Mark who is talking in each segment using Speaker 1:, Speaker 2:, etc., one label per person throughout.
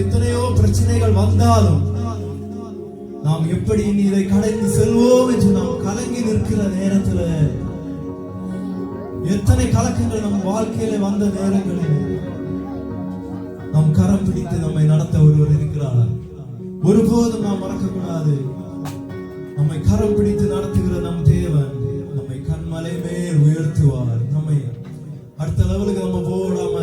Speaker 1: எத்தனையோ பிரச்சனைகள் வந்தாலும் நாம் எப்படி இதை கடந்து செல்வோம் என்று நாம் கலங்கி நிற்கிற நேரத்தில் எத்தனை கலக்கங்கள் நம் வாழ்க்கையில வந்த நேரங்களில் நம் கரம் பிடித்து நம்மை நடத்த ஒருவர் இருக்கிறார். ஒருபோதும் நாம் மறக்கக்கூடாது. நம்மை கரம் பிடித்து நடத்துகிற நம் தேவன் நம்மை கண்மலை மேல் உயர்த்துவார். நம்மை அடுத்த லெவலுக்கு நம்ம போடாம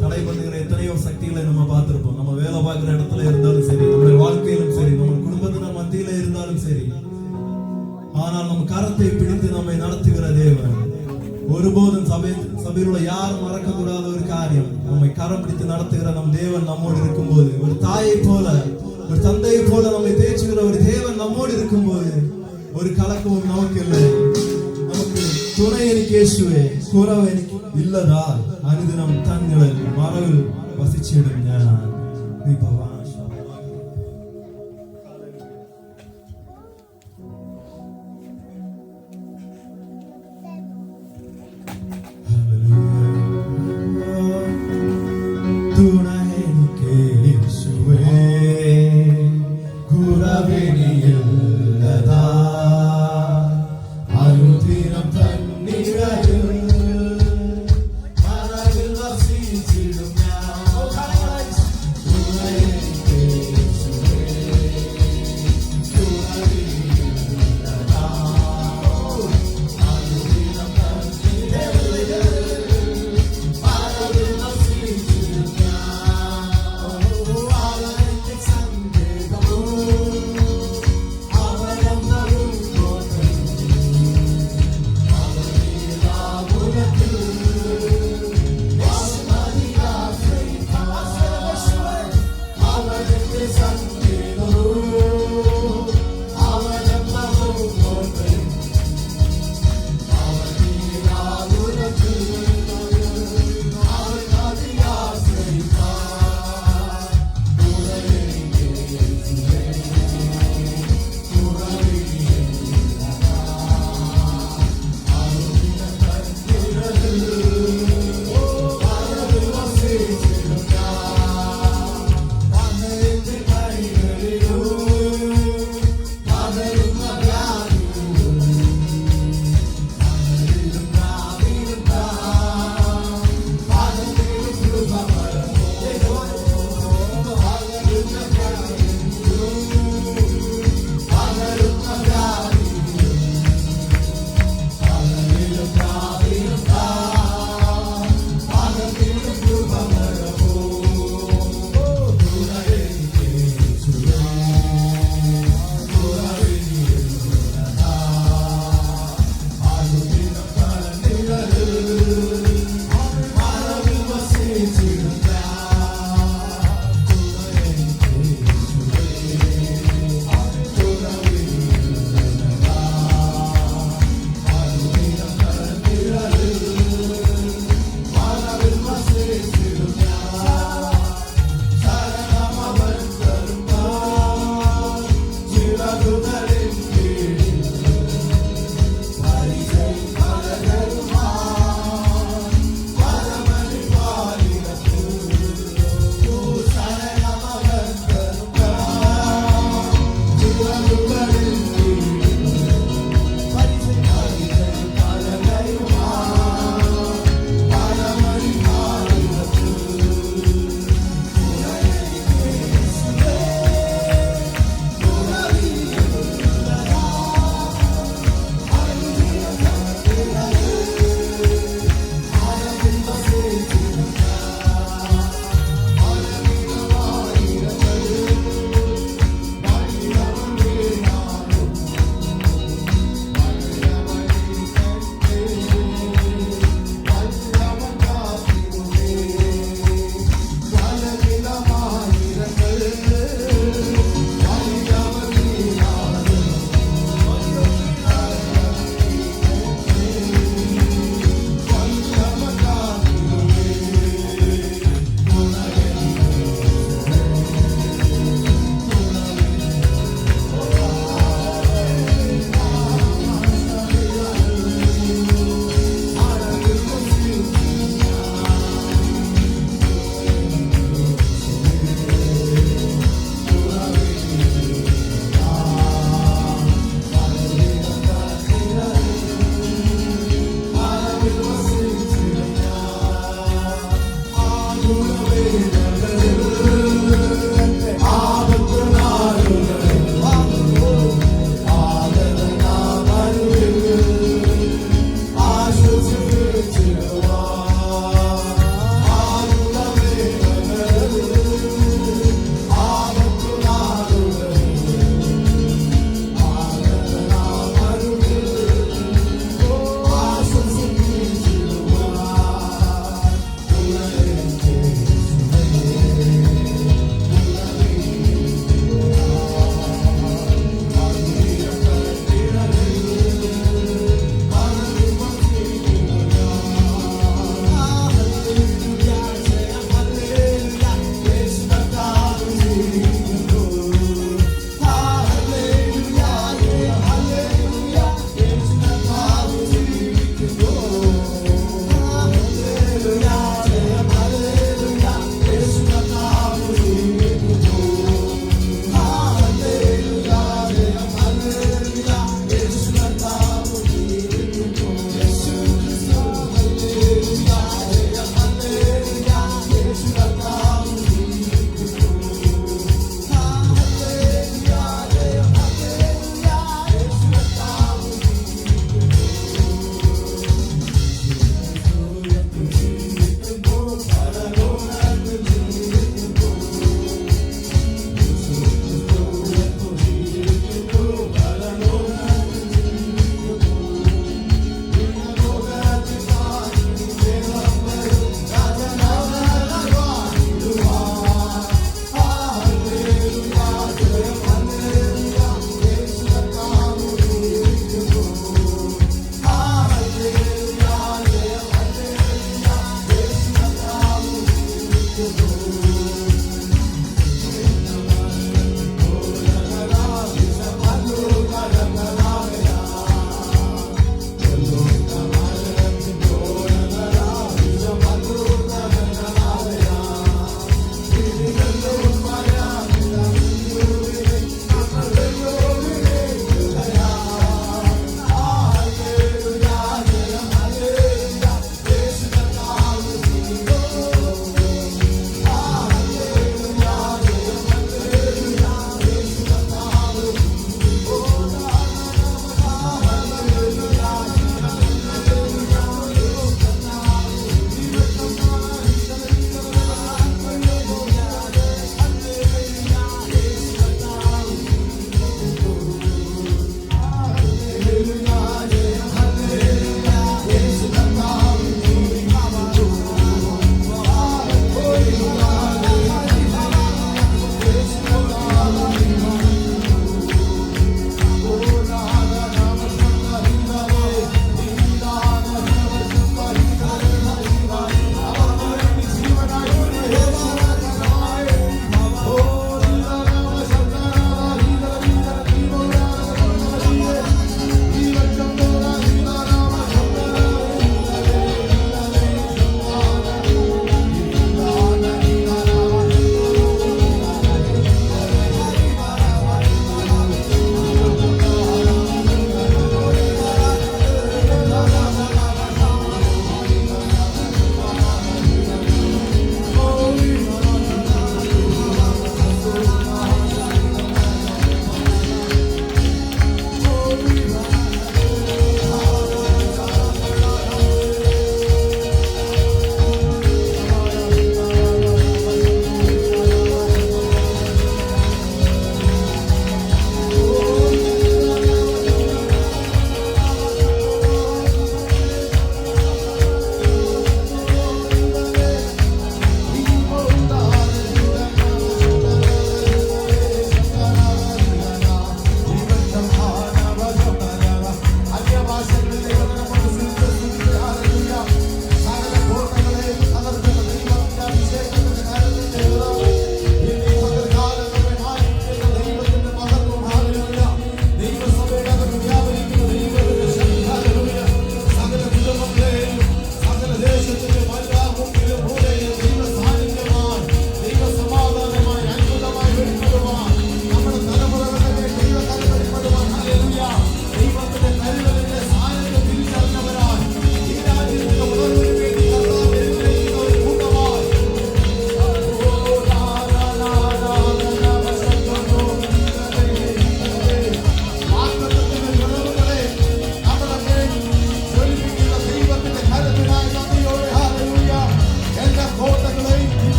Speaker 1: தடை பண்ணுகிற எத்தனையோ சக்திகளை நம்ம பார்த்திருப்போம். நம்ம வேலை பார்க்கிற இடத்துல இருந்தாலும் சரி, நம்முடைய வாழ்க்கையிலும் சரி, நம்ம குடும்பத்தினர் மத்தியில இருந்தாலும் சரி, ஆனால் நம் கரத்தை பிடித்து நம்மை நடத்துகிற தேவன் ஒருபோதும் சபையிலுள்ள யாரும் மறக்கக்கூடாத ஒரு காரியம், நம்மை கரம் பிடித்து நடத்துகிற நம் தேவன் நம்மோடு இருக்கும்போது, ஒரு தாயை போல ஒரு தந்தையை போல நம்மை தேய்ச்சுகிற ஒரு தேவன் நம்மோடு இருக்கும்போது ஒரு கலக்கமும் நமக்கு இல்லை. நமக்கு துணை எனக்கு இயேசுவே, குறவு எனக்கு இல்லதால் அனுதினம் தங்கள் மரவில் வசிச்சிடும் ஞான பகவான்.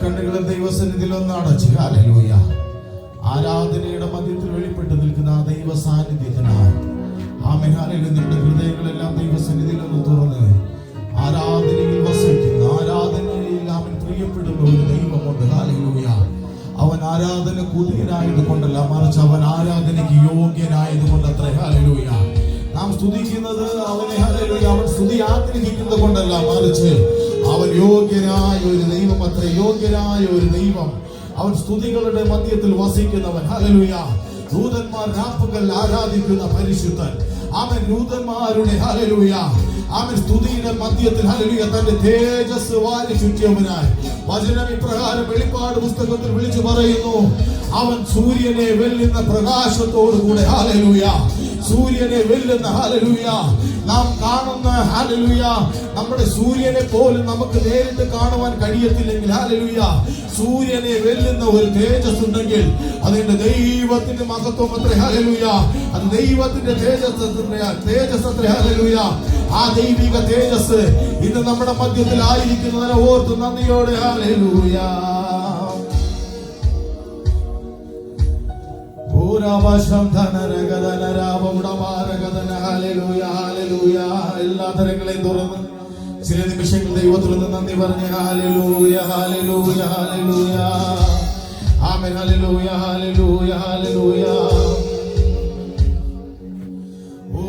Speaker 2: കണ്ണുകളും ദൈവസന്നിധിയിൽ ഒന്ന് അടച്ച് ഹല്ലേലൂയ. ആരാധനയുടെ മധ്യത്തിൽ വെളിപ്പെട്ട് നിൽക്കുന്ന ആ ദൈവ സാന്നിധ്യത്തിനായി ആമേൻ ഹല്ലേലൂയ. നമ്മുടെ ഹൃദയങ്ങളെല്ലാം ദൈവസന്നിധിയിൽ ഒന്ന് തുറന്ന് ആരാധനയിൽ വസിക്കുന്ന, ആരാധനയിൽ അവൻ പ്രിയപ്പെടുന്ന ഒരു ദൈവമുണ്ട്. ഹല്ലേലൂയ. അവൻ ആരാധന കുതിയനായത് കൊണ്ടല്ല, മറിച്ച് അവൻ ആരാധനയ്ക്ക് യോഗ്യനായത് കൊണ്ടത്രേ. ഹല്ലേലൂയ. നാം സ്തുതിക്കുന്നത് അവനെ, ഹല്ലേലൂയ, അവൻ സ്തുതി ആഗ്രഹിക്കുന്നത് കൊണ്ടല്ല, മറിച്ച് അവൻ യോഗ്യനായ ഒരു ദൈവം അത്രേ. യോഗ്യനായ ഒരു ദൈവം, അവൻ സ്തുതികളുടെ മധ്യത്തിൽ വസിക്കുന്നവൻ. ഹല്ലേലൂയ. ദൂതന്മാർ രാപ്പകൽ ആരാധിക്കുന്ന പരിശുദ്ധൻ. അവൻ ദൂതന്മാരുടെ, ഹല്ലേലൂയ, അവൻ സ്തുതിയുടെ മധ്യത്തിൽ, ഹല്ലേലൂയ, തന്റെ തേജസ് വാരി ചുറ്റിയവനായി. വചനം ഇപ്രകാരം വെളിപ്പാട് പുസ്തകത്തിൽ വിളിച്ചു പറയുന്നു, അവൻ സൂര്യനെ വെല്ലുന്ന പ്രകാശത്തോടുകൂടെ, ഹല്ലേലൂയ, സൂര്യനെ വെല്ലുന്ന, ഹല്ലേലൂയ, നാം കാണുന്ന, ഹല്ലേലൂയ, നമ്മുടെ സൂര്യനെ പോലും നമുക്ക് നേരിട്ട് കാണുവാൻ കഴിയത്തില്ലെങ്കിൽ, ഹല്ലേലൂയ, സൂര്യനെ വെല്ലുന്ന ഒരു തേജസ് ഉണ്ടെങ്കിൽ അതിന്റെ ദൈവത്തിന്റെ മഹത്വം അത്രേ. ഹല്ലേലൂയ. അത് ദൈവത്തിന്റെ തേജസ് അത്രേ. ഹല്ലേലൂയ. ആ ദൈവിക തേജസ് ഇന്ന് നമ്മുടെ മധ്യത്തിൽ ആയിരിക്കുന്നതിനെ ഓർത്ത് നന്ദിയോടെ ഹല്ലേലൂയ. എല്ലാ തരങ്ങളെയും തുറന്ന് ചില നിമിഷങ്ങൾ ദൈവത്തിൽ നിന്ന് നന്ദി പറഞ്ഞ് ഹല്ലേലൂയ, ഹല്ലേലൂയ, ഹല്ലേലൂയ, ആമേൻ, ഹല്ലേലൂയ, ഹല്ലേലൂയ, ഹല്ലേലൂയ. ഓ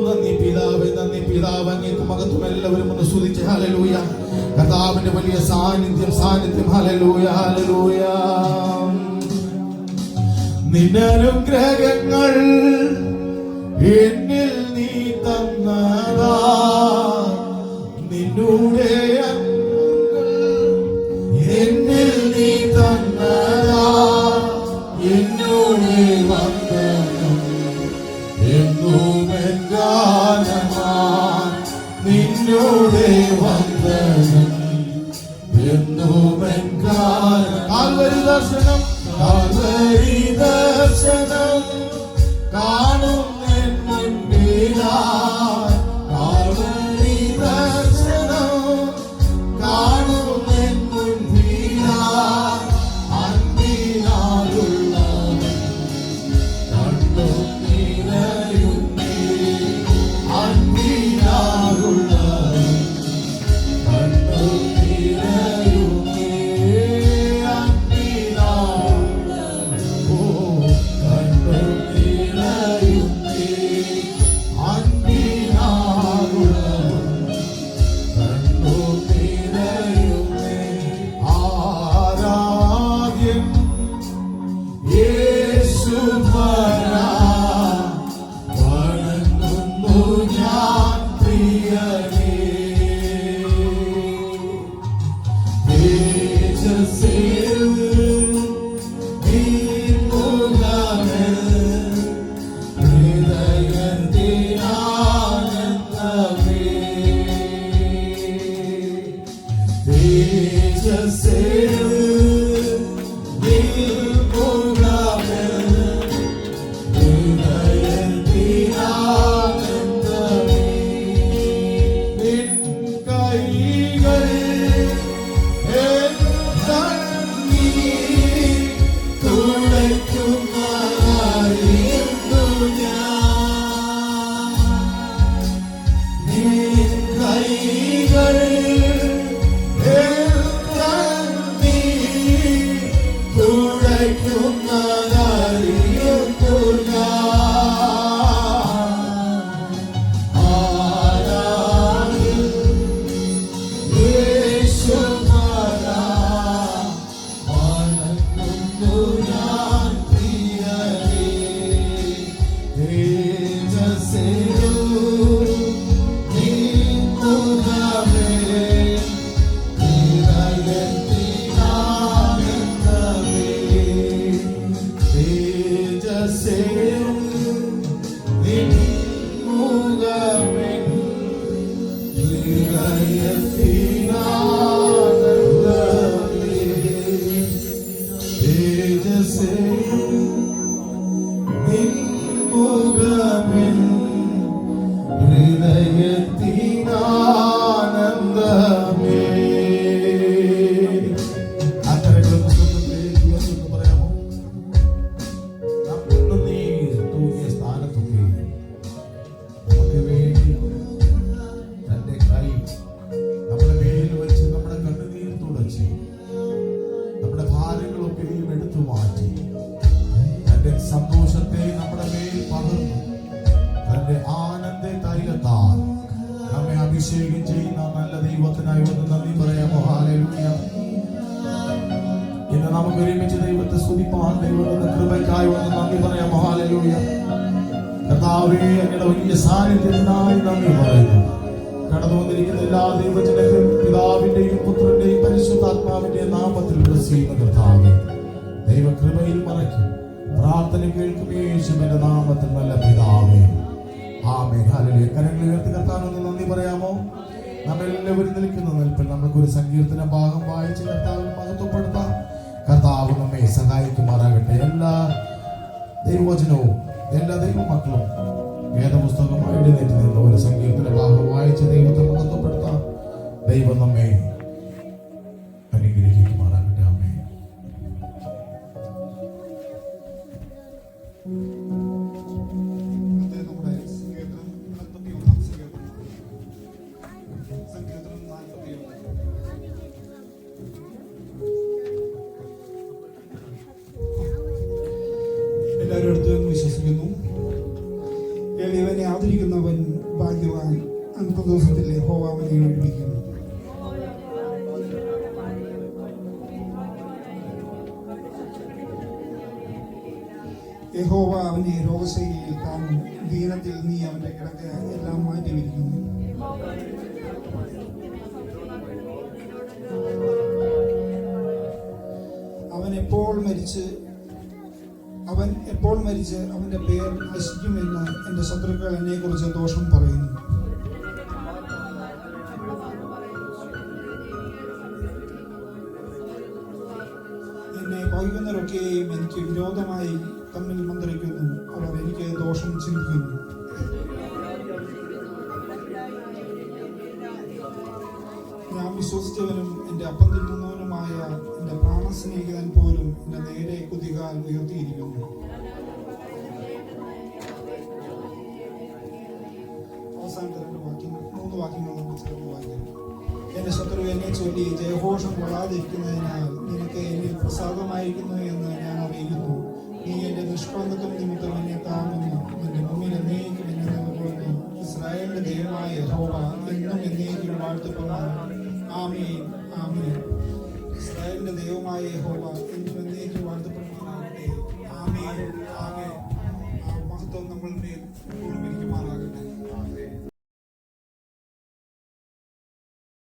Speaker 2: നന്ദി പിതാവേ, നന്ദി പിതാവ്, അങ്ങേക്ക് മഹത്വം. എല്ലാവരും ഒന്ന് സ്തുതിച്ച് ഹല്ലേലൂയ. കർത്താവിന്റെ വലിയ സാന്നിധ്യം, സാന്നിധ്യം. Hallelujah, hallelujah. നിന്നനുഗ്രഹങ്ങൾ എന്നിൽ നീ തന്നതാ, നിന്നൂടെ എന്നിൽ നീ തന്നതാ, എന്നോടെ വന്ദനം എന്നും ഗാനമാ, നിന്നോടെ വന്ദനം എന്നും ഗാനം. കാൽവരി ദർശനം, കാൽവരി ദർശനം കാണും എൻ മുൻപിലായി, കാൽവരി ദർശനം കാണും എൻ മുൻപിലായി, അൻപിനാലുള്ളവൻ കണ്ടും നിറയുന്നേ, അൻപിനാലുള്ളവൻ കണ്ടും നിറയുന്നേ, തന്റെ സന്തോഷത്തെ നമ്മുടെ മേൽ പകർന്നു തന്റെ ആനന്ദ തൈലത്താൽ നമ്മെ അഭിഷേകം ചെയ്യുന്ന നല്ല ദൈവത്തിനായി ഒന്ന് നന്ദി പറയാമോ? ഹല്ലേലൂയ. ഇന്ന് നമുക്ക് ഒരുമിച്ച് ദൈവത്തെ സ്തുതിപ്പാൻ ദൈവത്തിന്റെ കൃപയ്ക്കായി ഒന്ന് നന്ദി പറയാമോ? ഹല്ലേലൂയ. കർത്താവേ, അങ്ങയുടെ വലിയ സാന്നിധ്യത്തിനായി നന്ദി പറയുന്നു. കടന്നു വന്നിരിക്കുന്ന എല്ലാ ദൈവജനങ്ങളും പിതാവിന്റെയും പുത്രന്റെയും പരിശുദ്ധാത്മാവിന്റെയും നാമത്തിൽ പ്രസിദ്ധ കർത്താവേ, ദൈവകൃപയിൽ മറയ്ക്കും പ്രാർത്ഥന കേൾക്കും യേശുവിന്റെ നാമത്തിൽ നല്ല പിതാവേ, ആമേൻ. ഹല്ലേലൂയ. കരങ്ങൾ ഉയർത്തി കർത്താവിന് നന്ദി പറയാമോ? നമ്മെല്ലാവരും നിൽക്കുന്ന നിൽപ്പിൽ നമുക്കൊരു സങ്കീർത്തന ഭാഗം വായിച്ച് കർത്താവിനെ മഹത്വപ്പെടുത്താം. കർത്താവ് നമ്മെ സഹായിക്കുമാറാകട്ടെ. എല്ലാ ദൈവവചനവും എല്ലാ ദൈവമക്കളും വേദപുസ്തകമായി എഴുന്നേറ്റ് നിന്ന് ഒരു സങ്കീർത്തന ഭാഗം വായിച്ച് ദൈവത്തെ മഹത്വപ്പെടുത്താം. ദൈവം നമ്മെ അനുഗ്രഹിക്കുമാറാകട്ടെ. ആമേൻ.
Speaker 3: എല്ലാവരും അടുത്ത് വിശ്വസിക്കുന്നു. എളിയവനെ ആദരിക്കുന്നവൻ ഭാഗ്യവാൻ, അന്ത്യദിവസത്തിൽ യഹോവ അവനെ എഴുതിക്കും. യഹോവ അവന്റെ രോഗശൈലിയിൽ കാണും, ദീനത്തിൽ നീ അവന്റെ കിടക്ക എല്ലാം മാറ്റിവെക്കുന്നു. അവൻ എപ്പോൾ മരിച്ച് അവന്റെ പേർ നശിക്കുമെന്ന് എന്റെ ശത്രുക്കൾ എന്നെ കുറിച്ച് ദോഷം പറയുന്നു. എന്നെ പകയ്ക്കുന്നവരൊക്കെയും എനിക്ക് വിരോധമായി തമ്മിൽ മന്ത്രിക്കുന്നു. അവർ എനിക്ക് ദോഷം ചിന്തിക്കുന്നു. ഞാൻ വിശ്വസിച്ചവനും എന്റെ അപ്പം തിന്നുന്നവനുമായ എന്റെ പ്രാണസ്നേഹിതൻ പോലും എന്റെ നേരെ കുതികാൽ ഉയർത്തിയിരിക്കുന്നു. അവസാനത്തെ മൂന്ന് വാക്യങ്ങൾ നമുക്ക് ചേർന്ന് വായിക്കാം. എന്റെ ശത്രു എന്നെ ചൊല്ലി ജയഘോഷം കൊള്ളാതിരിക്കുന്നതിനാൽ നിനക്ക് എന്നിൽ പ്രസാദമായിരിക്കുന്നു എന്ന് ഞാൻ അറിയുന്നു. നീ എന്റെ നിഷ്കളങ്കത്വം നിമിത്തം എന്നെ താങ്ങുന്നു. നിന്റെ മുന്നിൽ എന്നേക്കും എന്നെ നിലകൊള്ളുന്നു. ഇസ്രായേലിന്റെ ദൈവമായ യഹോവ എന്നും എന്നേക്കും വാഴ്ത്തപ്പെടുന്നു. ആമേൻ, ആമേൻ. ഇസ്രായേലിന്റെ ദൈവമായ യഹോവ